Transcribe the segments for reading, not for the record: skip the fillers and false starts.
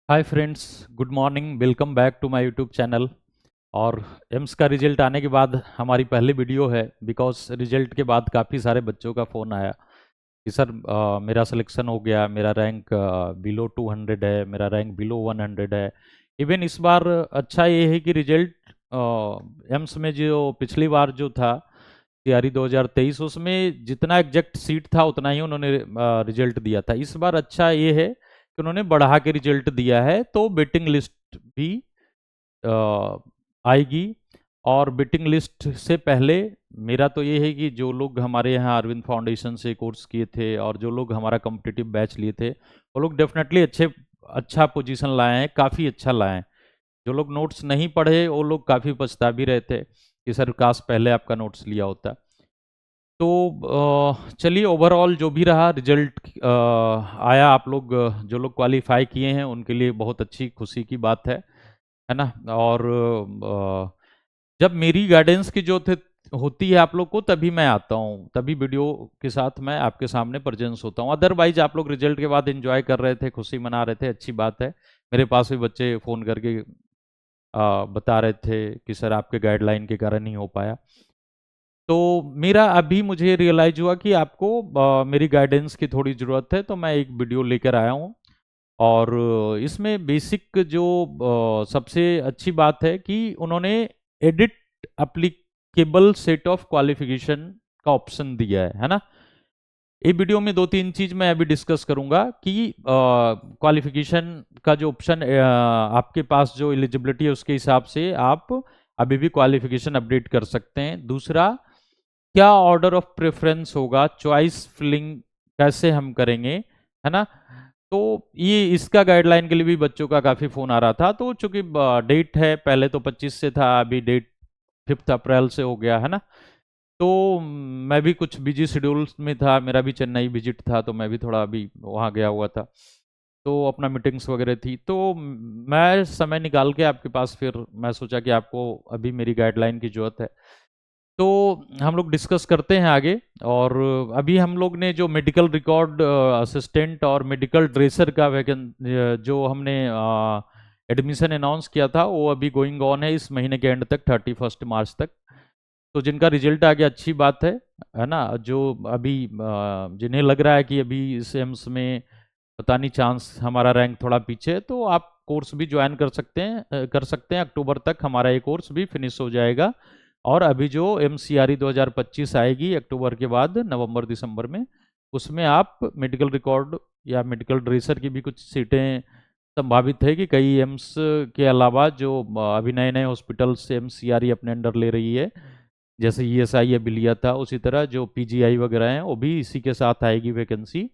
Hi friends, good morning. Welcome back to my YouTube channel. और एम्स का result आने के बाद हमारी पहली वीडियो है, बिकॉज रिजल्ट के बाद काफ़ी सारे बच्चों का फ़ोन आया कि सर मेरा सिलेक्शन हो गया, मेरा रैंक बिलो 200 है, मेरा रैंक बिलो 100 है। इवन इस बार अच्छा ये है कि रिजल्ट एम्स में जो पिछली बार जो था सीआरई 2023, उसमें जितना एग्जैक्ट सीट था उतना ही उन्होंने रिजल्ट दिया था। इस बार अच्छा ये है कि उन्होंने बढ़ा के रिजल्ट दिया है, तो वेटिंग लिस्ट भी आएगी। और वेटिंग लिस्ट से पहले मेरा तो ये है कि जो लोग हमारे यहाँ अरविंद फाउंडेशन से कोर्स किए थे और जो लोग हमारा कॉम्पिटिटिव बैच लिए थे, वो लोग डेफिनेटली अच्छा पोजीशन लाए हैं, काफ़ी अच्छा लाए हैं। जो लोग नोट्स नहीं पढ़े वो लोग काफ़ी पछता भी रहे थे कि सर काश पहले आपका नोट्स लिया होता। तो चलिए, ओवरऑल जो भी रहा रिजल्ट आया, आप लोग जो लोग क्वालिफाई किए हैं उनके लिए बहुत अच्छी खुशी की बात है ना। और जब मेरी गाइडेंस की जो होती है आप लोग को, तभी मैं आता हूँ, तभी वीडियो के साथ मैं आपके सामने प्रेजेंस होता हूँ। अदरवाइज आप लोग रिजल्ट के बाद एंजॉय कर रहे थे, खुशी मना रहे थे, अच्छी बात है। मेरे पास भी बच्चे फ़ोन करके बता रहे थे कि सर आपके गाइडलाइन के कारण नहीं हो पाया। तो मेरा अभी मुझे रियलाइज हुआ कि आपको मेरी गाइडेंस की थोड़ी ज़रूरत है, तो मैं एक वीडियो लेकर आया हूँ। और इसमें बेसिक जो सबसे अच्छी बात है कि उन्होंने edit applicable set of qualification का ऑप्शन दिया है ना। ये वीडियो में दो तीन चीज मैं अभी डिस्कस करूंगा कि क्वालिफिकेशन का जो ऑप्शन आपके पास जो एलिजिबिलिटी है उसके हिसाब से आप अभी भी क्वालिफिकेशन अपडेट कर सकते हैं। दूसरा, क्या ऑर्डर ऑफ प्रेफरेंस होगा, चॉइस फिलिंग कैसे हम करेंगे, है ना। तो ये इसका गाइडलाइन के लिए भी बच्चों का काफ़ी फ़ोन आ रहा था। तो चूंकि डेट है, पहले तो 25 से था, अभी डेट 5 अप्रैल से हो गया है ना। तो मैं भी कुछ बिजी शेड्यूल्स में था, मेरा भी चेन्नई विजिट था, तो मैं भी थोड़ा अभी वहाँ गया हुआ था, तो अपना मीटिंग्स वगैरह थी। तो मैं समय निकाल के आपके पास फिर मैं सोचा कि आपको अभी मेरी गाइडलाइन की ज़रूरत है, तो हम लोग डिस्कस करते हैं आगे। और अभी हम लोग ने जो मेडिकल रिकॉर्ड असिस्टेंट और मेडिकल ड्रेसर का वैकें जो हमने एडमिशन अनाउंस किया था, वो अभी गोइंग ऑन है इस महीने के एंड तक, 31 मार्च तक। तो जिनका रिजल्ट आ गया अच्छी बात है ना। जो अभी जिन्हें लग रहा है कि अभी इस एम्स में पता नहीं चांस हमारा रैंक थोड़ा पीछे है, तो आप कोर्स भी ज्वाइन कर सकते हैं। अक्टूबर तक हमारा ये कोर्स भी फिनिश हो जाएगा। और अभी जो MCRE 2025 आएगी अक्टूबर के बाद, नवंबर दिसंबर में, उसमें आप मेडिकल रिकॉर्ड या मेडिकल ड्रेसर की भी कुछ सीटें संभावित है कि कई एम्स के अलावा जो अभी नए नए हॉस्पिटल्स MCRE अपने अंडर ले रही है, जैसे ESI अभी लिया था, उसी तरह जो PGI वगैरह हैं वो भी इसी के साथ आएगी वैकेंसी।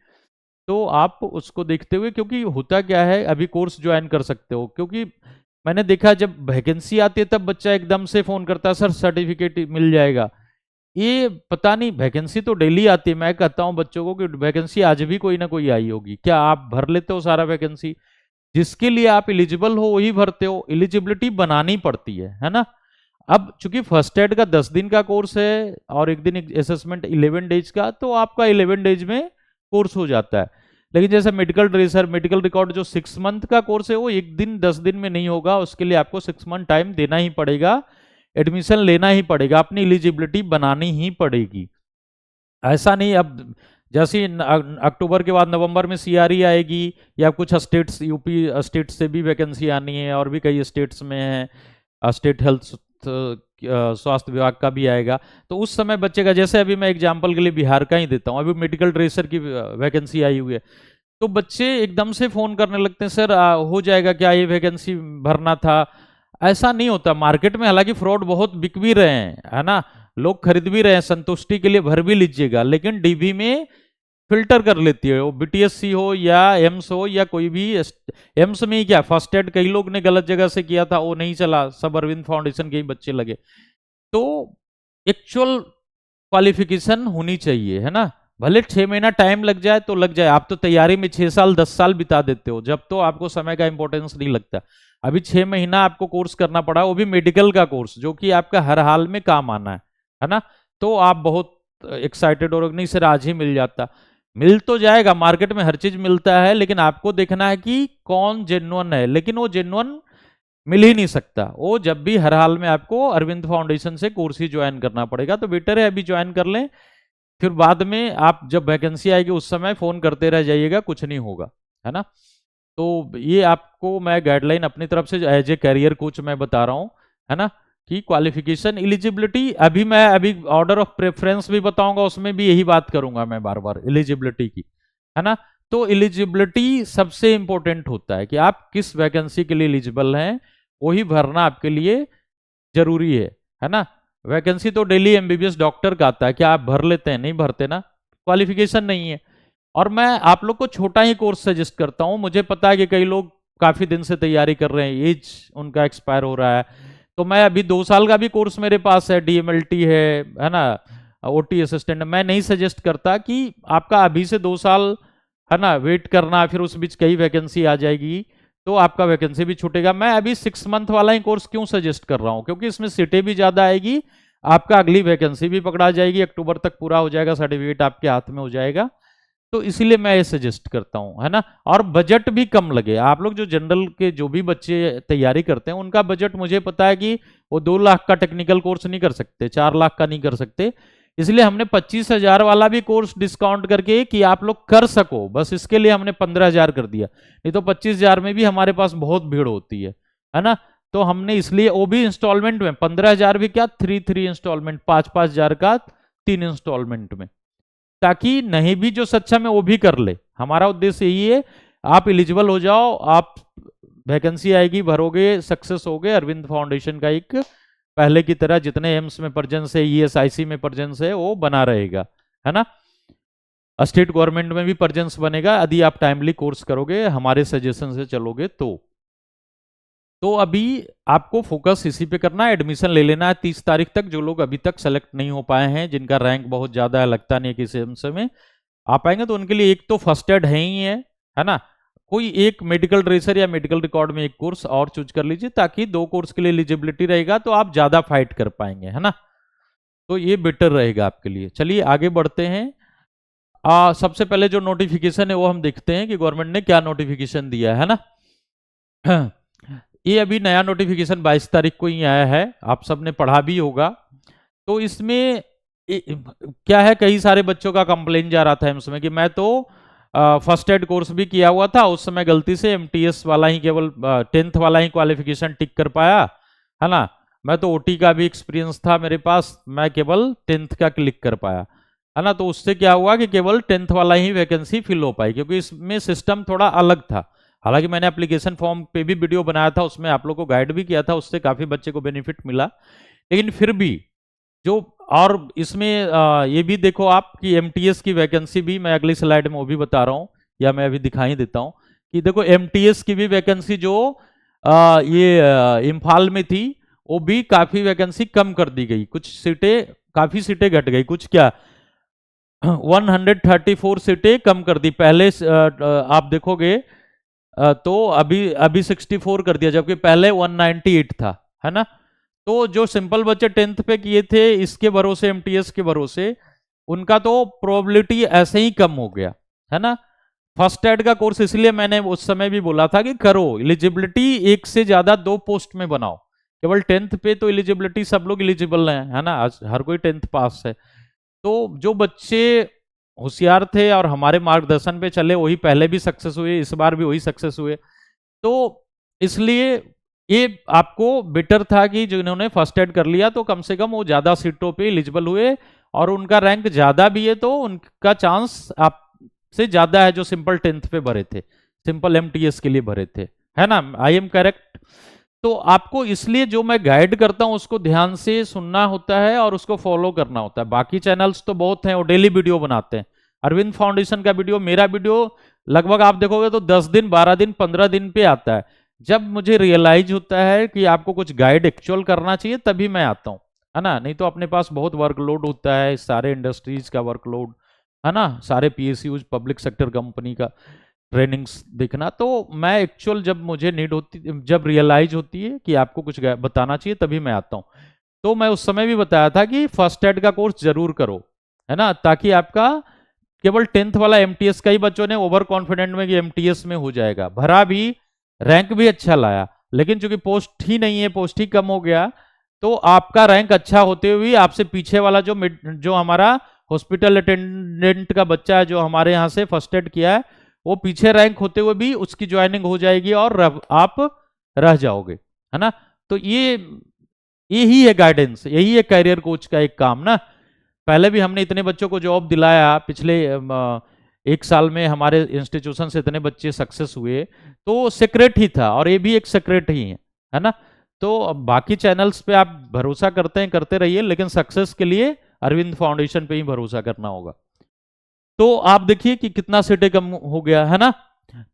तो आप उसको देखते हुए, क्योंकि होता क्या है, अभी कोर्स ज्वाइन कर सकते हो। क्योंकि मैंने देखा जब वैकेंसी आती है तब बच्चा एकदम से फोन करता है, सर सर्टिफिकेट मिल जाएगा। ये पता नहीं, वैकेंसी तो डेली आती है। मैं कहता हूँ बच्चों को कि वैकेंसी आज भी कोई ना कोई आई होगी, क्या आप भर लेते हो सारा वैकेंसी? जिसके लिए आप एलिजिबल हो वही भरते हो, एलिजिबिलिटी बनानी पड़ती है ना। अब चूंकि फर्स्ट एड का 10 दिन का कोर्स है और एक दिन असेसमेंट 11 डेज का, तो आपका 11 डेज में कोर्स हो जाता है। लेकिन जैसे मेडिकल ड्रेसर, मेडिकल रिकॉर्ड जो 6 मंथ का कोर्स है, वो एक दिन 10 दिन में नहीं होगा। उसके लिए आपको 6 मंथ टाइम देना ही पड़ेगा, एडमिशन लेना ही पड़ेगा, अपनी एलिजिबिलिटी बनानी ही पड़ेगी। ऐसा नहीं अब जैसे अक्टूबर के बाद नवंबर में CRE आएगी, या कुछ स्टेट्स, यूपी स्टेट से भी वैकेंसी आनी है, और भी कई स्टेट्स में है, स्टेट हेल्थ स्वास्थ्य विभाग का भी आएगा, तो उस समय बचेगा। जैसे अभी मैं एग्जांपल के लिए बिहार का ही देता हूँ, अभी मेडिकल ड्रेसर की वैकेंसी आई हुई है, तो बच्चे एकदम से फोन करने लगते हैं, सर हो जाएगा क्या, ये वैकेंसी भरना था। ऐसा नहीं होता मार्केट में, हालांकि फ्रॉड बहुत बिक भी रहे हैं, है ना, लोग खरीद भी रहे हैं, संतुष्टि के लिए भर भी लीजिएगा, लेकिन DB में फिल्टर कर लेती है वो, BTSC हो या एम्स हो या कोई भी। एम्स में ही क्या, फर्स्ट एड कई लोग ने गलत जगह से किया था, वो नहीं चला, सब अरविंद फाउंडेशन के ही बच्चे लगे। तो एक्चुअल क्वालिफिकेशन होनी चाहिए, है ना। भले 6 महीना टाइम लग जाए तो लग जाए, आप तो तैयारी में 6 साल 10 साल बिता देते हो, जब तो आपको समय का इंपॉर्टेंस नहीं लगता। अभी 6 महीना आपको कोर्स करना पड़ा, वो भी मेडिकल का कोर्स, जो कि आपका हर हाल में काम आना है ना। तो आप बहुत एक्साइटेड हो, नहीं सर आज ही मिल जाता। मिल तो जाएगा, मार्केट में हर चीज मिलता है, लेकिन आपको देखना है कि कौन जेन्युइन है। लेकिन वो जेन्युइन मिल ही नहीं सकता, वो जब भी हर हाल में आपको अरविंद फाउंडेशन से कोर्स ही ज्वाइन करना पड़ेगा। तो बेटर है अभी ज्वाइन कर लें, फिर बाद में आप जब वैकेंसी आएगी उस समय फोन करते रह जाइएगा, कुछ नहीं होगा, है ना। तो ये आपको मैं गाइडलाइन अपनी तरफ से एज ए कैरियर कोच मैं बता रहा हूँ, है ना, कि क्वालिफिकेशन एलिजिबिलिटी अभी ऑर्डर ऑफ प्रेफरेंस भी बताऊंगा, उसमें भी यही बात करूंगा मैं बार बार एलिजिबिलिटी की, है ना। तो एलिजिबिलिटी सबसे इंपॉर्टेंट होता है कि आप किस वैकेंसी के लिए एलिजिबल हैं, वही भरना आपके लिए जरूरी है ना। वैकेंसी तो डेली एमबीबीएस डॉक्टर का आता है, क्या आप भर लेते हैं? नहीं भरते ना, क्वालिफिकेशन नहीं है। और मैं आप लोग को छोटा ही कोर्स सजेस्ट करता हूं, मुझे पता है कि कई लोग काफी दिन से तैयारी कर रहे हैं, एज उनका एक्सपायर हो रहा है, तो मैं अभी 2 साल का भी कोर्स मेरे पास है, डीएमएलटी है ना, ओटी असिस्टेंट। मैं नहीं सजेस्ट करता कि आपका अभी से 2 साल, है ना, वेट करना, फिर उस बीच कई वैकेंसी आ जाएगी तो आपका वैकेंसी भी छूटेगा। मैं अभी 6 मंथ वाला ही कोर्स क्यों सजेस्ट कर रहा हूं, क्योंकि इसमें सीटें भी ज्यादा आएगी, आपका अगली वैकेंसी भी पकड़ा जाएगी, अक्टूबर तक पूरा हो जाएगा, सर्टिफिकेट आपके हाथ में हो जाएगा। तो इसीलिए मैं ये सजेस्ट करता हूं, है ना। और बजट भी कम लगे। आप लोग जो जनरल के जो भी बच्चे तैयारी करते हैं उनका बजट मुझे पता है कि वो 2 लाख का टेक्निकल कोर्स नहीं कर सकते, 4 लाख का नहीं कर सकते। इसलिए हमने 25,000 वाला भी कोर्स डिस्काउंट करके कि आप लोग कर सको, बस इसके लिए हमने 15,000 कर दिया। नहीं तो 25,000 में भी हमारे पास बहुत भीड़ होती है ना। तो हमने इसलिए वो भी इंस्टॉलमेंट में, 15,000 भी क्या, 3 इंस्टॉलमेंट, 5,000 का 3 इंस्टॉलमेंट में, ताकि नहीं भी जो सक्षम है वो भी कर ले। हमारा उद्देश्य यही है, आप एलिजिबल हो जाओ, आप वैकेंसी आएगी भरोगे, सक्सेस हो गए, अरविंद फाउंडेशन का एक पहले की तरह जितने एम्स में प्रेजेंस है, ईएसआईसी में प्रेजेंस है, वो बना रहेगा, है ना। स्टेट गवर्नमेंट में भी प्रेजेंस बनेगा यदि आप टाइमली कोर्स करोगे, हमारे सजेशन से चलोगे तो अभी आपको फोकस इसी पे करना है, एडमिशन ले लेना है 30 तारीख तक। जो लोग अभी तक सेलेक्ट नहीं हो पाए हैं, जिनका रैंक बहुत ज्यादा है, लगता नहीं है किसी एम्स में आ पाएंगे, तो उनके लिए एक तो फर्स्ट एड है ना, कोई एक मेडिकल ट्रेसर या मेडिकल रिकॉर्ड में एक कोर्स और चूज कर लीजिए, ताकि 2 कोर्स के लिए एलिजिबिलिटी रहेगा तो आप ज्यादा फाइट कर पाएंगे, है ना। तो ये बेटर रहेगा आपके लिए। चलिए आगे बढ़ते हैं। सबसे पहले जो नोटिफिकेशन है वो हम देखते हैं कि गवर्नमेंट ने क्या नोटिफिकेशन दिया है ना। ये अभी नया नोटिफिकेशन 22 तारीख को ही आया है, आप सबने पढ़ा भी होगा। तो इसमें क्या है, कई सारे बच्चों का कंप्लेन जा रहा था इसमें कि मैं तो फर्स्ट एड कोर्स भी किया हुआ था, उस समय गलती से एमटीएस वाला ही, केवल 10th वाला ही क्वालिफिकेशन टिक कर पाया, है ना। मैं तो ओटी का भी एक्सपीरियंस था मेरे पास, मैं केवल 10th का क्लिक कर पाया, है ना। तो उससे क्या हुआ कि केवल 10th वाला ही वैकेंसी फिल हो पाई, क्योंकि इसमें सिस्टम थोड़ा अलग था। हालांकि मैंने एप्लीकेशन फॉर्म पे भी वीडियो बनाया था, उसमें आप लोग को गाइड भी किया था, उससे काफी बच्चे को बेनिफिट मिला। लेकिन फिर भी जो, और इसमें ये भी देखो आप कि एमटीएस की वैकेंसी भी मैं अगली स्लाइड में वो भी बता रहा हूँ, या मैं अभी दिखाई देता हूँ कि देखो एमटीएस की भी वैकेंसी जो ये इम्फाल में थी, वो भी काफी वैकेंसी कम कर दी गई, कुछ सीटें, काफी सीटें घट गई, कुछ क्या 134 सीटें कम कर दी। पहले आप देखोगे तो अभी 64 कर दिया, जबकि पहले 198 था, है ना। तो जो सिंपल बच्चे 10th पे किए थे इसके भरोसे, एमटीएस के भरोसे, उनका तो प्रोबेबिलिटी ऐसे ही कम हो गया, है ना। फर्स्ट एड का कोर्स इसलिए मैंने उस समय भी बोला था कि करो, एलिजिबिलिटी एक से ज्यादा 2 पोस्ट में बनाओ। केवल 10th पे तो एलिजिबिलिटी सब लोग एलिजिबल है ना, हर कोई 10th पास है। तो जो बच्चे होशियार थे और हमारे मार्गदर्शन पे चले, वही पहले भी सक्सेस हुए, इस बार भी वही सक्सेस हुए। तो इसलिए ये आपको बेटर था कि जिन्होंने फर्स्ट एड कर लिया तो कम से कम वो ज्यादा सीटों पे एलिजिबल हुए, और उनका रैंक ज्यादा भी है तो उनका चांस आपसे ज्यादा है जो सिंपल 10th पे भरे थे, सिंपल एमटीएस के लिए भरे थे, है ना। I am correct. तो आपको इसलिए जो मैं गाइड करता हूं उसको ध्यान से सुनना होता है और उसको फॉलो करना होता है। बाकी चैनल्स तो बहुत हैं, वो डेली वीडियो बनाते हैं। अरविंद फाउंडेशन का वीडियो, मेरा वीडियो लगभग आप देखोगे तो 10 दिन, 12 दिन, 15 दिन पे आता है। जब मुझे रियलाइज होता है कि आपको कुछ गाइड एक्चुअल करना चाहिए तभी मैं आता हूँ, है ना। नहीं तो अपने पास बहुत वर्कलोड होता है, सारे इंडस्ट्रीज का वर्कलोड, है ना, सारे पीएसयूज, पब्लिक सेक्टर कंपनी का ट्रेनिंग्स देखना। तो मैं एक्चुअल जब मुझे नीड होती, जब रियलाइज होती है कि आपको कुछ बताना चाहिए तभी मैं आता हूँ। तो मैं उस समय भी बताया था कि फर्स्ट एड का कोर्स जरूर करो, है ना, ताकि आपका केवल 10th वाला एमटीएस, कई बच्चों ने ओवर कॉन्फिडेंट में कि एमटीएस में हो जाएगा, भरा भी, रैंक भी अच्छा लाया, लेकिन चूंकि पोस्ट ही नहीं है, पोस्ट ही कम हो गया, तो आपका रैंक अच्छा होते हुए आपसे पीछे वाला जो हमारा हॉस्पिटल अटेंडेंट का बच्चा है जो हमारे यहाँ से फर्स्ट एड किया है, वो पीछे रैंक होते हुए भी उसकी ज्वाइनिंग हो जाएगी और आप रह जाओगे, है ना। तो यही है गाइडेंस, यही है करियर कोच का एक काम ना। पहले भी हमने इतने बच्चों को जॉब दिलाया, पिछले 1 साल में हमारे इंस्टीट्यूशन से इतने बच्चे सक्सेस हुए, तो सीक्रेट ही था और ये भी एक सीक्रेट ही है ना। तो बाकी चैनल्स पे आप भरोसा करते हैं, करते रहिए, लेकिन सक्सेस के लिए अरविंद फाउंडेशन पे ही भरोसा करना होगा। तो आप देखिए कि कितना सीटें कम हो गया, है ना।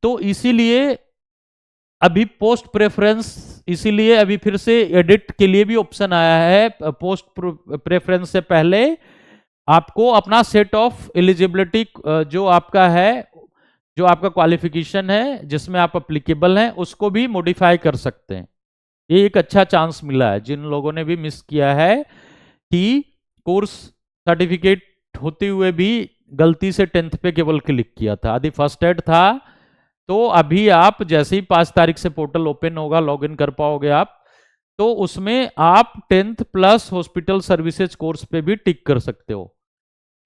तो इसीलिए अभी पोस्ट प्रेफरेंस, इसीलिए अभी फिर से एडिट के लिए भी ऑप्शन आया है। पोस्ट प्रेफरेंस से पहले आपको अपना सेट ऑफ एलिजिबिलिटी जो आपका है, जो आपका क्वालिफिकेशन है, जिसमें आप अप्लीकेबल हैं, उसको भी मॉडिफाई कर सकते हैं। ये एक अच्छा चांस मिला है जिन लोगों ने भी मिस किया है कि कोर्स सर्टिफिकेट होते हुए भी गलती से 10th पे केवल क्लिक किया था, यदि फर्स्ट एड था, तो अभी आप जैसे ही 5 तारीख से पोर्टल ओपन होगा, लॉगिन कर पाओगे आप, तो उसमें आप 10th plus hospital services course पे भी टिक कर सकते हो।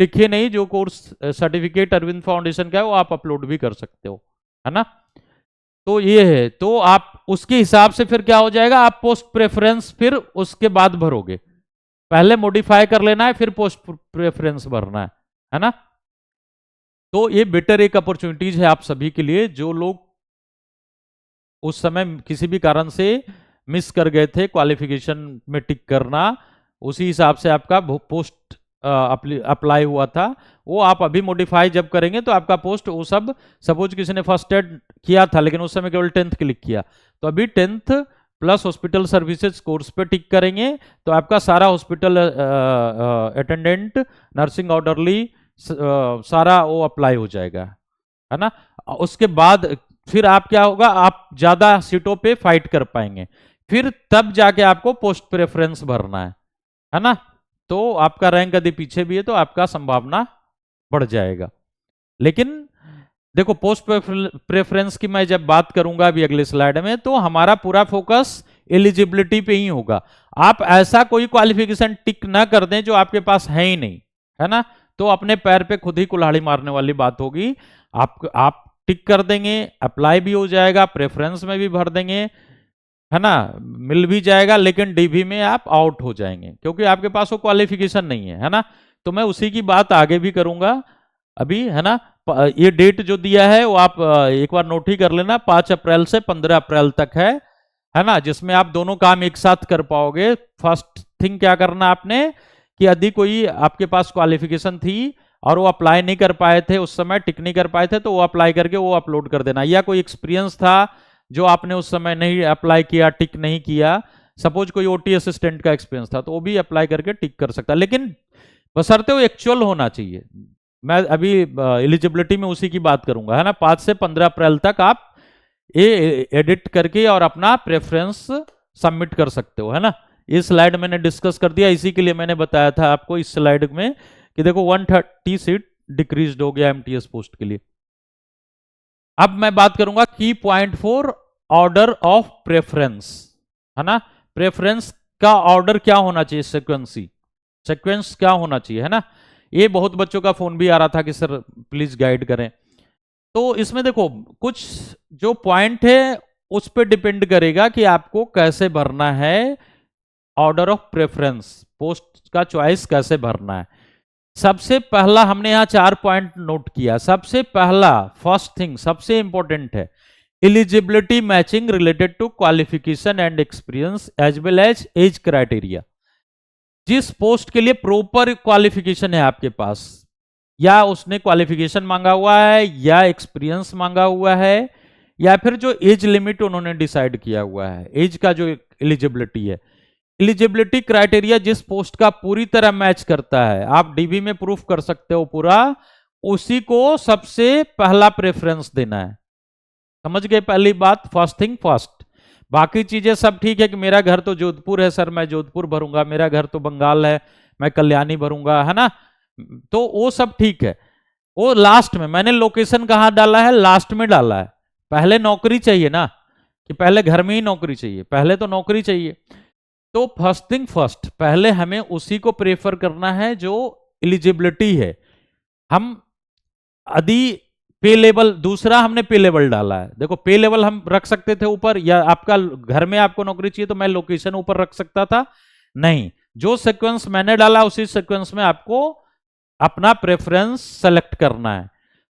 टिक ही नहीं, जो कोर्स सर्टिफिकेट अरविंद फाउंडेशन का है वो आप अपलोड भी कर सकते हो, है ना। तो ये है, तो आप उसके हिसाब से फिर क्या हो जाएगा, आप पोस्ट प्रेफरेंस फिर उसके बाद भरोगे, पहले मॉडिफाई कर लेना है, फिर पोस्ट प्रेफरेंस भरना है ना। तो ये बेटर एक अपॉर्चुनिटीज है आप सभी के लिए, जो लोग उस समय किसी भी कारण से मिस कर गए थे क्वालिफिकेशन में टिक करना, उसी हिसाब से आपका पोस्ट अप्लाई हुआ था, वो आप अभी मॉडिफाई जब करेंगे तो आपका पोस्ट वो सब, सपोज किसी ने फर्स्ट एड किया था लेकिन उस समय केवल 10th क्लिक किया, तो अभी 10th plus hospital services course पे टिक करेंगे तो आपका सारा हॉस्पिटल अटेंडेंट, नर्सिंग ऑर्डरली, सारा वो अप्लाई हो जाएगा, है ना। उसके बाद फिर आप क्या होगा, आप ज्यादा सीटों पे फाइट कर पाएंगे, फिर तब जाके आपको पोस्ट प्रेफरेंस भरना है ना। तो आपका रैंक यदि पीछे भी है तो आपका संभावना बढ़ जाएगा। लेकिन देखो, पोस्ट प्रेफरेंस की मैं जब बात करूंगा अभी अगले स्लाइड में, तो हमारा पूरा फोकस एलिजिबिलिटी पे ही होगा। आप ऐसा कोई क्वालिफिकेशन टिक ना कर दें जो आपके पास है ही नहीं, है ना, तो अपने पैर पे खुद ही कुल्हाड़ी मारने वाली बात होगी। आप टिक कर देंगे, अप्लाई भी हो जाएगा, प्रेफरेंस में भी भर देंगे, है ना, मिल भी जाएगा, लेकिन डीवी में आप आउट हो जाएंगे क्योंकि आपके पास वो क्वालिफिकेशन नहीं है ना। तो मैं उसी की बात आगे भी करूंगा अभी, है ना। ये डेट जो दिया है वो आप एक बार नोट ही कर लेना, 5 अप्रैल से 15 अप्रैल तक है ना, जिसमें आप दोनों काम एक साथ कर पाओगे। फर्स्ट थिंग क्या करना आपने कि यदि कोई आपके पास क्वालिफिकेशन थी और वो अप्लाई नहीं कर पाए थे, उस समय टिक नहीं कर पाए थे, तो वो अप्लाई करके वो अपलोड कर देना। या कोई एक्सपीरियंस था जो आपने उस समय नहीं अप्लाई किया, टिक नहीं किया, सपोज कोई ओटी असिस्टेंट का एक्सपीरियंस था, तो वो भी अप्लाई करके टिक कर सकता, लेकिन बशर्ते वो एक्चुअल होना चाहिए। मैं अभी एलिजिबिलिटी में उसी की बात करूंगा, है ना। 5 से 15 अप्रैल तक आप ये एडिट करके और अपना प्रेफरेंस सबमिट कर सकते हो, है ना। ये स्लाइड मैंने डिस्कस कर दिया, इसी के लिए मैंने बताया था आपको इस स्लाइड में कि देखो 130 सीट डिक्रीज हो गया एमटीएस पोस्ट के लिए। अब मैं बात करूंगा की point for order of preference, है ना। प्रेफरेंस का ऑर्डर क्या होना चाहिए, सीक्वेंस क्या होना चाहिए, है ना। ये बहुत बच्चों का फोन भी आ रहा था कि सर प्लीज गाइड करें। तो इसमें देखो, कुछ जो पॉइंट है उस पर डिपेंड करेगा कि आपको कैसे भरना है ऑर्डर ऑफ प्रेफरेंस, पोस्ट का चॉइस कैसे भरना है। सबसे पहला हमने यहां 4 पॉइंट नोट किया। सबसे पहला, फर्स्ट थिंग, सबसे इंपॉर्टेंट है eligibility matching related to qualification and experience as well as age criteria. जिस पोस्ट के लिए प्रॉपर क्वालिफिकेशन है आपके पास, या उसने क्वालिफिकेशन मांगा हुआ है, या एक्सपीरियंस मांगा हुआ है, या फिर जो एज लिमिट उन्होंने डिसाइड किया हुआ है, एज का जो एलिजिबिलिटी है, एलिजिबिलिटी क्राइटेरिया जिस पोस्ट का पूरी तरह मैच करता है, आप डीबी में प्रूफ कर सकते हो पूरा, उसी को सबसे पहला प्रेफरेंस देना है। समझ गए पहली बात, फर्स्ट थिंग फर्स्ट। बाकी चीजें सब ठीक है कि मेरा घर तो जोधपुर है सर, मैं जोधपुर भरूंगा, मेरा घर तो बंगाल है, मैं कल्याणी भरूंगा, है ना, तो वो सब ठीक है। वो लास्ट में, मैंने लोकेशन कहाँ डाला है, लास्ट में डाला है। पहले नौकरी चाहिए ना, कि पहले घर में ही नौकरी चाहिए, पहले तो नौकरी चाहिए। तो फर्स्ट थिंग फर्स्ट, पहले हमें उसी को प्रेफर करना है जो एलिजिबिलिटी है। हम यदि पे लेवल, दूसरा हमने पे लेवल डाला है, देखो पे लेवल हम रख सकते थे ऊपर, या आपका घर में आपको नौकरी चाहिए तो मैं लोकेशन ऊपर रख सकता था, नहीं, जो सीक्वेंस मैंने डाला उसी सीक्वेंस में आपको अपना प्रेफरेंस सेलेक्ट करना है।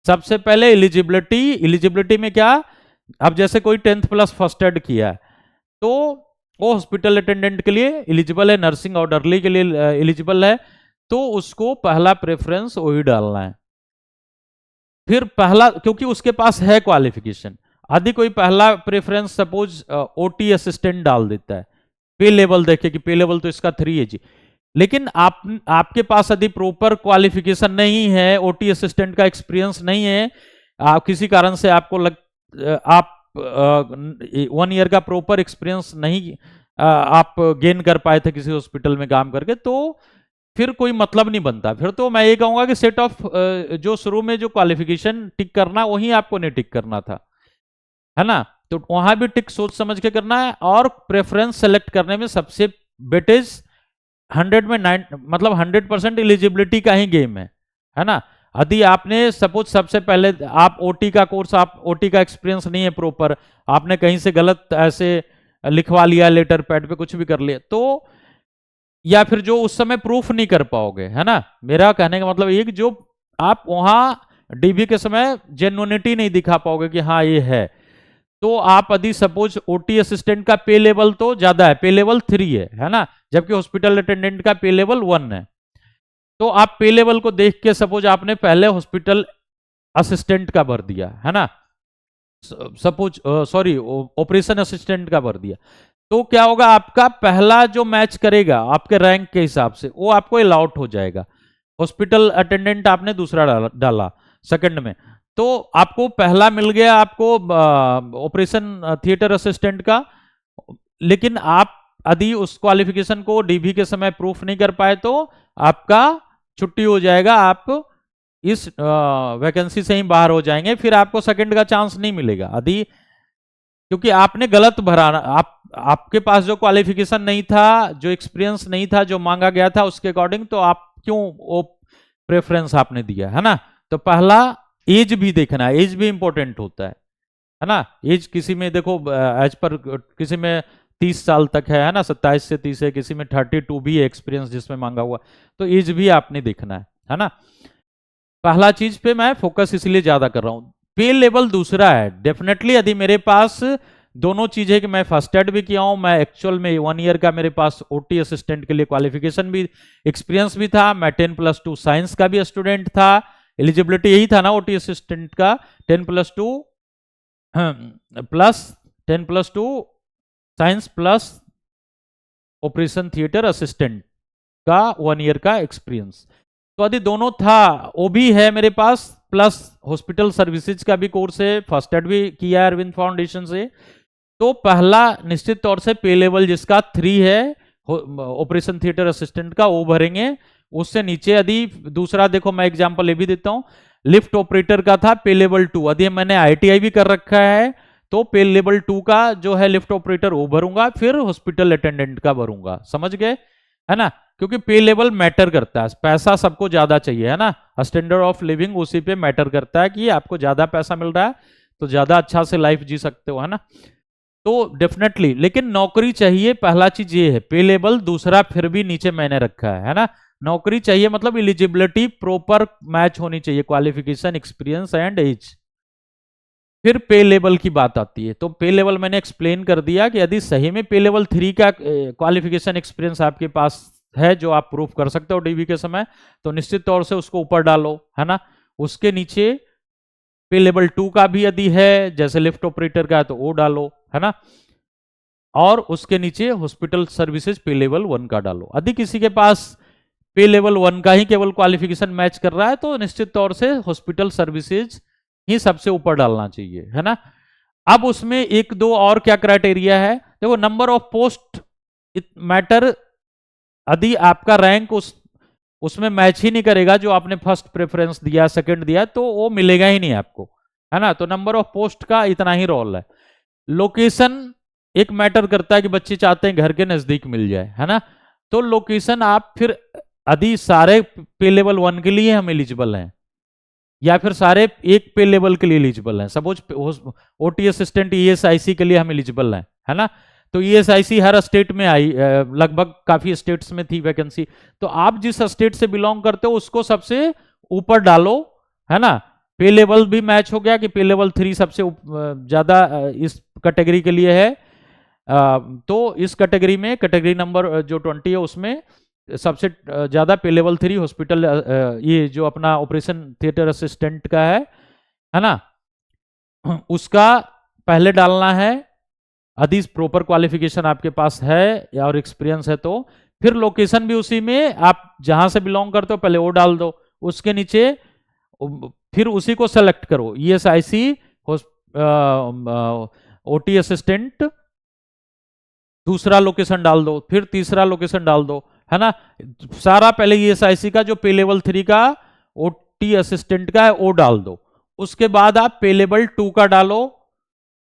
सबसे पहले एलिजिबिलिटी, एलिजिबिलिटी में क्या, अब जैसे कोई 10th प्लस फर्स्ट एड किया है तो वो हॉस्पिटल अटेंडेंट के लिए एलिजिबल है, नर्सिंग ऑर्डरली के लिए एलिजिबल है, तो उसको पहला प्रेफरेंस वही डालना है। फिर पहला, क्योंकि उसके पास है क्वालिफिकेशन, यदि कोई पहला प्रेफरेंस सपोज ओटी असिस्टेंट डाल देता है, पे लेवल देखे कि पे लेवल तो इसका 3 है जी, लेकिन आपके पास यदि प्रॉपर क्वालिफिकेशन नहीं है, ओटी असिस्टेंट का एक्सपीरियंस नहीं है, आप किसी कारण से आपको आप 1 ईयर का प्रॉपर एक्सपीरियंस नहीं आप गेन कर पाए थे किसी हॉस्पिटल में काम करके, तो फिर कोई मतलब नहीं बनता। फिर तो मैं ये कहूंगा कि सेट ऑफ जो शुरू में जो क्वालिफिकेशन टिक करना वही आपको नहीं टिक करना था, है ना, तो वहां भी टिक सोच समझ के करना है। और प्रेफरेंस सेलेक्ट करने में सबसे बेटेज 100 में 9, मतलब 100% एलिजिबिलिटी का ही गेम है ना। यदि आपने सपोज सबसे पहले आप ओटी का कोर्स, आप ओटी का एक्सपीरियंस नहीं है प्रॉपर, आपने कहीं से गलत ऐसे लिखवा लिया लेटर पैड पे, कुछ भी कर लिया, तो या फिर जो उस समय प्रूफ नहीं कर पाओगे, है ना। मेरा कहने का मतलब ये कि जो आप वहां डीबी के समय जेन्युइनिटी नहीं दिखा पाओगे कि हाँ ये है, तो आप यदि सपोज ओटी असिस्टेंट का पे लेवल तो ज्यादा है, पे लेवल 3 है ना, जबकि हॉस्पिटल अटेंडेंट का पे लेवल 1 है, तो आप पे लेवल को देख के सपोज आपने पहले हॉस्पिटल असिस्टेंट का भर दिया, है ना, सपोज सॉरी ऑपरेशन असिस्टेंट का भर दिया, तो क्या होगा, आपका पहला जो मैच करेगा आपके रैंक के हिसाब से वो आपको अलाउट हो जाएगा। हॉस्पिटल अटेंडेंट आपने दूसरा डाला सेकंड में, तो आपको पहला मिल गया आपको ऑपरेशन थिएटर असिस्टेंट का, लेकिन आप यदि उस क्वालिफिकेशन को डीबी के समय प्रूफ नहीं कर पाए तो आपका छुट्टी हो जाएगा, आप इस वैकेंसी से ही बाहर हो जाएंगे, फिर आपको सेकंड का चांस नहीं मिलेगा यदि, क्योंकि आपने गलत भरा, आपके पास जो क्वालिफिकेशन नहीं था, जो एक्सपीरियंस नहीं था, जो मांगा गया था उसके अकॉर्डिंग, तो आप क्यों वो प्रेफरेंस आपने दिया, है ना। तो पहला एज भी देखना है, एज भी इंपॉर्टेंट होता है ना। एज किसी में देखो एज पर किसी में 30 साल तक है ना, 27 से 30 है, किसी में 32 भी है एक्सपीरियंस जिसमें मांगा हुआ, तो एज भी आपने देखना है ना। पहला चीज पे मैं फोकस इसलिए ज्यादा कर रहा हूं। पे लेवल दूसरा है, डेफिनेटली यदि मेरे पास दोनों चीजें कि मैं फर्स्ट एड भी किया हूं, मैं एक्चुअल में 1 ईयर का मेरे पास ओटी असिस्टेंट के लिए क्वालिफिकेशन भी, एक्सपीरियंस भी था, मैं 10+2 साइंस का भी स्टूडेंट था, एलिजिबिलिटी यही था ना ओटी असिस्टेंट का, 10+2 plus 10+2 science plus operation theatre assistant का 1 ईयर का एक्सपीरियंस, तो यदि दोनों था, वो भी है मेरे पास, प्लस हॉस्पिटल सर्विसेज का भी कोर्स है, फर्स्ट एड भी किया है अरविंद फाउंडेशन से, तो पहला निश्चित तौर से पे लेवल जिसका 3 है ऑपरेशन थिएटर असिस्टेंट का, वो भरेंगे। उससे नीचे यदि दूसरा देखो, मैं एग्जांपल ये भी देता हूं, लिफ्ट ऑपरेटर का था पे लेवल 2, यदि मैंने आईटीआई भी कर रखा है तो पे लेवल 2 का जो है लिफ्ट ऑपरेटर वो भरूंगा, फिर हॉस्पिटल अटेंडेंट का भरूंगा, समझ गए, है ना। क्योंकि पे लेवल मैटर करता है, पैसा सबको ज्यादा चाहिए, है ना, स्टैंडर्ड ऑफ लिविंग उसी पे मैटर करता है कि आपको ज्यादा पैसा मिल रहा है तो ज्यादा अच्छा से लाइफ जी सकते हो, है ना। तो डेफिनेटली, लेकिन नौकरी चाहिए, पहला चीज ये है पे लेवल, दूसरा फिर भी नीचे मैंने रखा है ना, नौकरी चाहिए, मतलब एलिजिबिलिटी प्रॉपर मैच होनी चाहिए, क्वालिफिकेशन, एक्सपीरियंस एंड एज। फिर पे लेवल की बात आती है, तो पे लेवल मैंने एक्सप्लेन कर दिया कि यदि सही में पे लेवल 3 का क्वालिफिकेशन एक्सपीरियंस आपके पास है, जो आप प्रूफ कर सकते हो डीबी के समय, तो निश्चित तौर से उसको ऊपर डालो, है ना। उसके नीचे पे लेवल 2 का भी यदि है, जैसे लिफ्ट ऑपरेटर का है तो वो डालो, है ना। और उसके नीचे हॉस्पिटल सर्विसेज पे लेवल 1 का डालो। यदि किसी के पास पे लेवल 1 का ही केवल क्वालिफिकेशन मैच कर रहा है तो निश्चित तौर से हॉस्पिटल सर्विसेज ही सबसे ऊपर डालना चाहिए, है ना। अब उसमें एक दो और क्या क्राइटेरिया है, देखो नंबर ऑफ पोस्ट मैटर, यदि आपका रैंक उस उसमें मैच ही नहीं करेगा जो आपने फर्स्ट प्रेफरेंस दिया, सेकंड दिया, तो वो मिलेगा ही नहीं आपको, है ना। तो नंबर ऑफ पोस्ट का इतना ही रोल है। लोकेशन एक मैटर करता है कि बच्चे चाहते हैं घर के नजदीक मिल जाए, है ना। तो लोकेशन आप फिर यदि सारे पे लेवल 1 के लिए हम एलिजिबल हैं या फिर सारे एक पे लेवल के लिए एलिजिबल हैं, सपोज ओटी असिस्टेंट ईएसआईसी के लिए हम एलिजिबल हैं, है ना। तो ईएसआईसी हर स्टेट में आई, लगभग काफी स्टेट्स में थी वैकेंसी। तो आप जिस स्टेट से बिलोंग करते हो उसको सबसे ऊपर डालो, है ना। पे लेवल भी मैच हो गया कि पे लेवल 3 सबसे ज्यादा इस कैटेगरी के लिए है। तो इस कैटेगरी में कैटेगरी नंबर जो 20 है उसमें सबसे ज्यादा पे लेवल 3 हॉस्पिटल, ये जो अपना ऑपरेशन थिएटर असिस्टेंट का है ना, उसका पहले डालना है। यदि प्रॉपर क्वालिफिकेशन आपके पास है और एक्सपीरियंस है तो फिर लोकेशन भी उसी में, आप जहां से बिलोंग करते हो पहले वो डाल दो, उसके नीचे फिर उसी को सेलेक्ट करो, ईएसआईसी ओटी असिस्टेंट, दूसरा लोकेशन डाल दो, फिर तीसरा लोकेशन डाल दो, है ना। सारा पहले ईएसआईसी का जो पे लेवल 3 का ओटी असिस्टेंट का है वो डाल दो, उसके बाद आप पे लेवल 2 का डालो,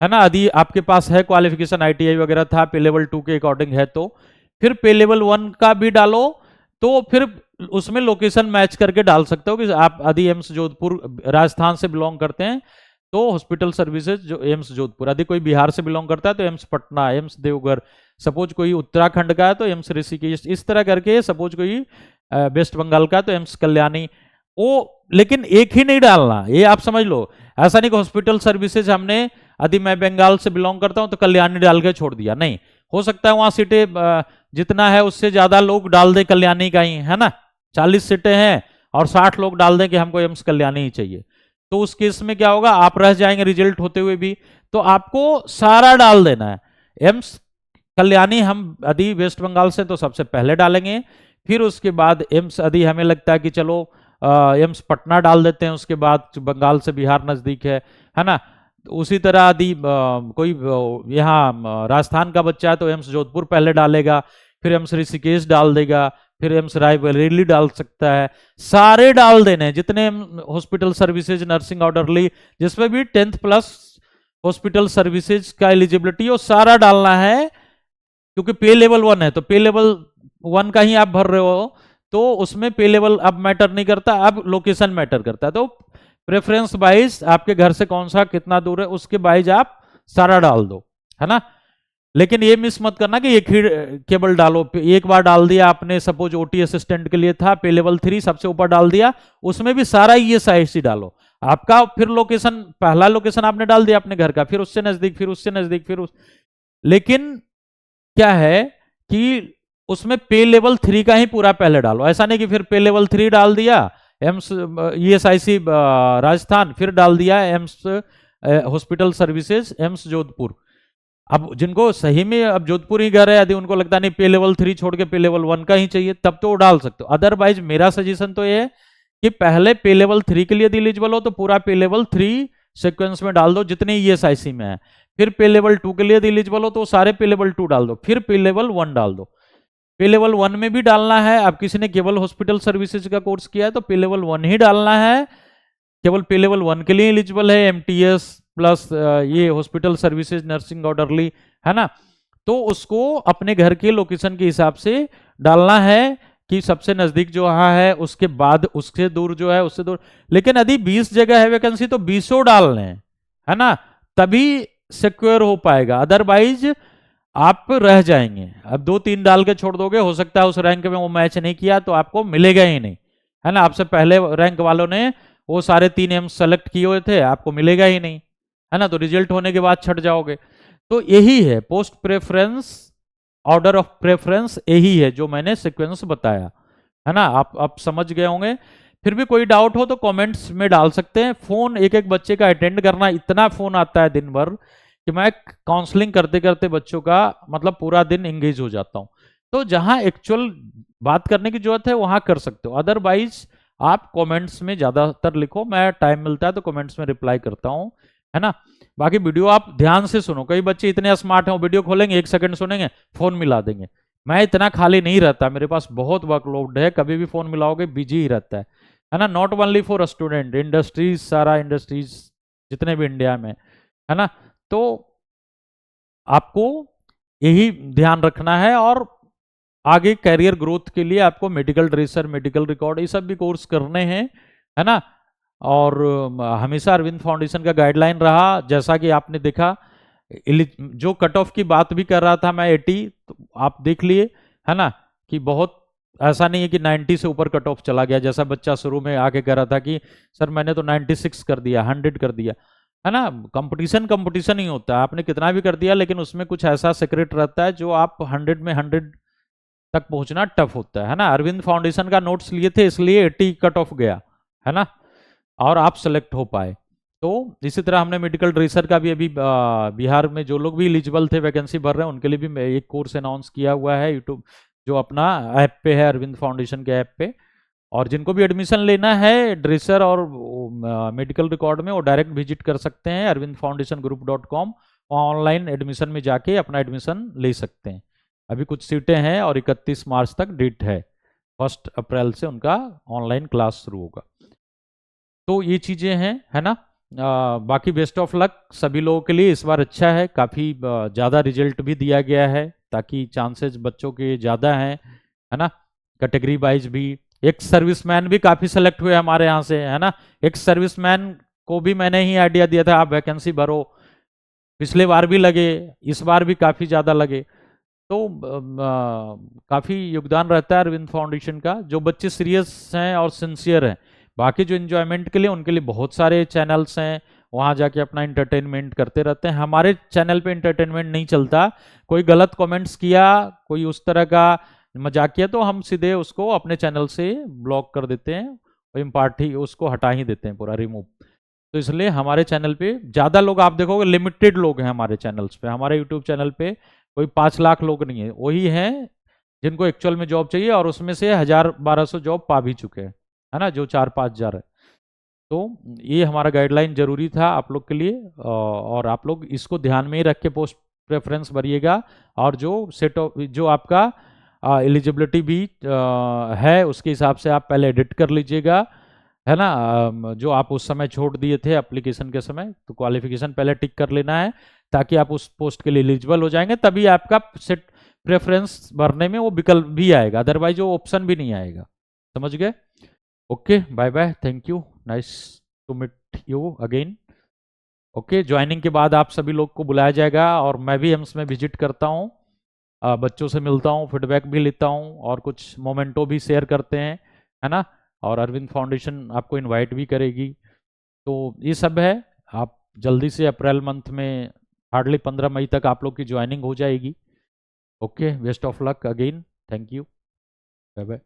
है ना। यदि आपके पास है क्वालिफिकेशन, आईटीआई वगैरह था, पे लेवल 2 के अकॉर्डिंग है तो फिर पे लेवल 1 का भी डालो। तो फिर उसमें लोकेशन मैच करके डाल सकते हो कि आप यदि एम्स जोधपुर राजस्थान से बिलोंग करते हैं तो हॉस्पिटल सर्विसेज जो एम्स जोधपुर, यदि कोई बिहार से बिलोंग करता है तो AIIMS Patna, AIIMS Deoghar, suppose कोई उत्तराखंड का है तो एम्स ऋषिकेश, इस तरह करके, सपोज कोई वेस्ट बंगाल का तो एम्स कल्याणी। वो लेकिन एक ही नहीं डालना, ये आप समझ लो। ऐसा नहीं कि हॉस्पिटल सर्विसेज हमने यदि मैं बंगाल से बिलोंग करता हूं तो कल्याणी डाल के छोड़ दिया, नहीं। हो सकता है वहां सीटें जितना है उससे ज्यादा लोग डाल दें कल्याणी का ही, है ना। 40 सीटें हैं और 60 लोग डाल दें कि हमको एम्स कल्याणी ही चाहिए, तो उस केस में क्या होगा, आप रह जाएंगे रिजल्ट होते हुए भी। तो आपको सारा डाल देना है। एम्स कल्याणी हम यदि वेस्ट बंगाल से तो सबसे पहले डालेंगे, फिर उसके बाद एम्स यदि हमें लगता है कि चलो एम्स पटना डाल देते हैं, उसके बाद बंगाल से बिहार नजदीक है ना। उसी तरह यदि कोई यहाँ राजस्थान का बच्चा है तो एम्स जोधपुर पहले डालेगा, फिर एम्स ऋषिकेश डाल देगा, फिर एम्स रायबरेली डाल सकता है। सारे डाल देने जितने हॉस्पिटल सर्विसेज, नर्सिंग ऑर्डरली, जिसमें भी 10th प्लस हॉस्पिटल सर्विसेज का एलिजिबिलिटी हो, सारा डालना है। क्योंकि पे लेवल 1 है तो पे लेवल 1 का ही आप भर रहे हो, तो उसमें पे लेवल अब मैटर नहीं करता, अब लोकेशन मैटर करता है। तो प्रेफरेंस वाइज आपके घर से कौन सा कितना दूर है उसके वाइज आप सारा डाल दो, है ना। लेकिन ये मिस मत करना कि एक ही केवल डालो, एक बार डाल दिया आपने, सपोज ओटी असिस्टेंट के लिए था पे लेवल 3 सबसे ऊपर डाल दिया, उसमें भी सारा ईएसआईसी डालो आपका। फिर लोकेशन, पहला लोकेशन आपने डाल दिया अपने घर का, फिर उससे नजदीक, फिर उससे नजदीक, फिर लेकिन क्या है कि उसमें पे लेवल 3 का ही पूरा पहले डालो। ऐसा नहीं कि फिर पे लेवल 3 डाल दिया एम्स ईएसआईसी राजस्थान, फिर डाल दिया AIIMS hospital services AIIMS Jodhpur. अब जिनको सही में अब जोधपुर ही घर है, यदि उनको लगता नहीं पे लेवल 3 छोड़ के पे लेवल 1 का ही चाहिए, तब तो वो डाल सकते हो। अदरवाइज मेरा सजेशन तो ये है कि पहले पे लेवल 3 के लिए एलिजिबल हो तो पूरा पे लेवल 3 सीक्वेंस में डाल दो जितने ईएसआईसी में है। फिर पे लेवल 2 के लिए एलिजिबल हो तो सारे पे लेवल 2 डाल दो, फिर पे लेवल 1 डाल दो। पे लेवल 1 में भी डालना है, अब किसी ने केवल हॉस्पिटल सर्विसेज का कोर्स किया है तो पे लेवल 1 ही डालना है, केवल पे लेवल 1 के लिए एलिजिबल है। एमटीएस प्लस ये हॉस्पिटल सर्विसेज, नर्सिंग ऑर्डरली, है ना। तो उसको अपने घर के लोकेशन के हिसाब से डालना है कि सबसे नजदीक जो वहां है, उसके बाद उससे दूर जो है उससे दूर। लेकिन यदि 20 जगह है वैकेंसी तो 20 डालने, है ना, तभी सिक्योर हो पाएगा। अदरवाइज आप रह जाएंगे। अब 2-3 डाल के छोड़ दोगे, हो सकता है उस रैंक में वो मैच नहीं किया तो आपको मिलेगा ही नहीं, है ना। आपसे पहले रैंक वालों ने वो सारे 3 एम्स सेलेक्ट किए हुए थे, आपको मिलेगा ही नहीं, है ना। तो रिजल्ट होने के बाद छट जाओगे। तो यही है post preference, order of preference, यही है जो मैंने सीक्वेंस बताया, है ना। आप समझ गए होंगे। फिर भी कोई डाउट हो तो कमेंट्स में डाल सकते हैं। फोन एक एक बच्चे का अटेंड करना, इतना फोन आता है दिन भर कि मैं काउंसलिंग करते करते बच्चों का मतलब पूरा दिन एंगेज हो जाता हूं। तो जहां एक्चुअल बात करने की जरूरत है वहां कर सकते हो, अदरवाइज आप कमेंट्स में ज्यादातर लिखो, मैं टाइम मिलता है तो कमेंट्स में रिप्लाई करता हूं, है ना। बाकी वीडियो आप ध्यान से सुनो, कई बच्चे इतने स्मार्ट हैं, वीडियो खोलेंगे 1 सेकंड सुनेंगे फोन मिला देंगे, मैं इतना खाली नहीं रहता, मेरे पास बहुत वर्कलोड है, कभी भी फोन मिलाओगे बिजी ही रहता है ना। Not only for student, industries, सारा इंडस्ट्रीज जितने भी इंडिया में, है ना। तो आपको यही ध्यान रखना है, और आगे कैरियर ग्रोथ के लिए आपको मेडिकल ड्रेसर, मेडिकल रिकॉर्ड, ये सब भी कोर्स करने हैं, है ना। और हमेशा अरविंद फाउंडेशन का गाइडलाइन रहा, जैसा कि आपने देखा, जो कट ऑफ की बात भी कर रहा था मैं 80, तो आप देख लिए, है ना, कि बहुत ऐसा नहीं है कि 90 से ऊपर कट ऑफ चला गया, जैसा बच्चा शुरू में आके कह रहा था कि सर मैंने तो 96 कर दिया, 100 कर दिया, है ना। कंपटीशन कंपटीशन ही होता है, आपने कितना भी कर दिया, लेकिन उसमें कुछ ऐसा सीक्रेट रहता है जो आप 100 में 100 तक पहुंचना टफ होता है ना। अरविंद फाउंडेशन का नोट्स लिए थे इसलिए 80 कट ऑफ गया, है ना, और आप सेलेक्ट हो पाए। तो इसी तरह हमने मेडिकल ड्रेसर का भी अभी बिहार में जो लोग भी एलिजिबल थे, वैकेंसी भर रहे हैं, उनके लिए भी एक कोर्स अनाउंस किया हुआ है यूट्यूब, जो अपना ऐप पे है, अरविंद फाउंडेशन के ऐप पे। और जिनको भी एडमिशन लेना है ड्रेसर और मेडिकल रिकॉर्ड में, वो डायरेक्ट विजिट कर सकते हैं arvindfoundationgroup.com, वहाँ ऑनलाइन एडमिशन में जाके अपना एडमिशन ले सकते हैं। अभी कुछ सीटें हैं और 31 मार्च तक डेट है, 1 अप्रैल से उनका ऑनलाइन क्लास शुरू होगा। तो ये चीज़ें हैं, है ना। बाकी बेस्ट ऑफ लक सभी लोगों के लिए, इस बार अच्छा है, काफ़ी ज़्यादा रिजल्ट भी दिया गया है, ताकि चांसेस बच्चों के ज़्यादा हैं, है ना। कैटेगरी वाइज भी एक सर्विसमैन भी काफ़ी सेलेक्ट हुए हमारे यहाँ से, है ना। एक सर्विसमैन को भी मैंने ही आइडिया दिया था आप वैकेंसी भरो, पिछले बार भी लगे, इस बार भी काफ़ी ज़्यादा लगे। तो काफ़ी योगदान रहता है अरविंद फाउंडेशन का, जो बच्चे सीरियस हैं और सिंसियर हैं। बाकी जो इन्जॉयमेंट के लिए, उनके लिए बहुत सारे चैनल्स हैं, वहाँ जाके अपना इंटरटेनमेंट करते रहते हैं। हमारे चैनल पे इंटरटेनमेंट नहीं चलता, कोई गलत कमेंट्स किया, कोई उस तरह का मजाक किया, तो हम सीधे उसको अपने चैनल से ब्लॉक कर देते हैं, इम्पार्टी उसको हटा ही देते हैं, पूरा रिमूव। तो इसलिए हमारे चैनल पे ज़्यादा लोग, आप देखोगे लिमिटेड लोग हैं हमारे चैनल्स पे, हमारे यूट्यूब चैनल पे कोई 5 लाख लोग नहीं है, वही हैं जिनको एक्चुअल में जॉब चाहिए, और उसमें से 1000-1200 जॉब पा भी चुके हैं, है ना, जो 4-5 हज़ार है। तो ये हमारा गाइडलाइन जरूरी था आप लोग के लिए, और आप लोग इसको ध्यान में ही रख के पोस्ट प्रेफरेंस भरिएगा, और जो सेट ऑफ जो आपका एलिजिबिलिटी भी है, उसके हिसाब से आप पहले एडिट कर लीजिएगा, है ना। जो आप उस समय छोड़ दिए थे एप्लीकेशन के समय, तो क्वालिफिकेशन पहले टिक कर लेना है, ताकि आप उस पोस्ट के लिए एलिजिबल हो जाएंगे, तभी आपका सेट प्रेफरेंस भरने में वो विकल्प भी आएगा, अदरवाइज वो ऑप्शन भी नहीं आएगा। समझ गए? Okay, bye bye, thank you, nice to meet you again. Okay, joining के बाद आप सभी लोग को बुलाया जाएगा, और मैं भी एम्स में विजिट करता हूँ, बच्चों से मिलता हूँ, फीडबैक भी लेता हूँ, और कुछ मोमेंटो भी शेयर करते हैं, है ना। और अरविंद फाउंडेशन आपको इनवाइट भी करेगी। तो ये सब है, आप जल्दी से अप्रैल मंथ में, हार्डली 15 मई तक आप लोग की ज्वाइनिंग हो जाएगी। Okay, best of luck again, thank you, bye bye.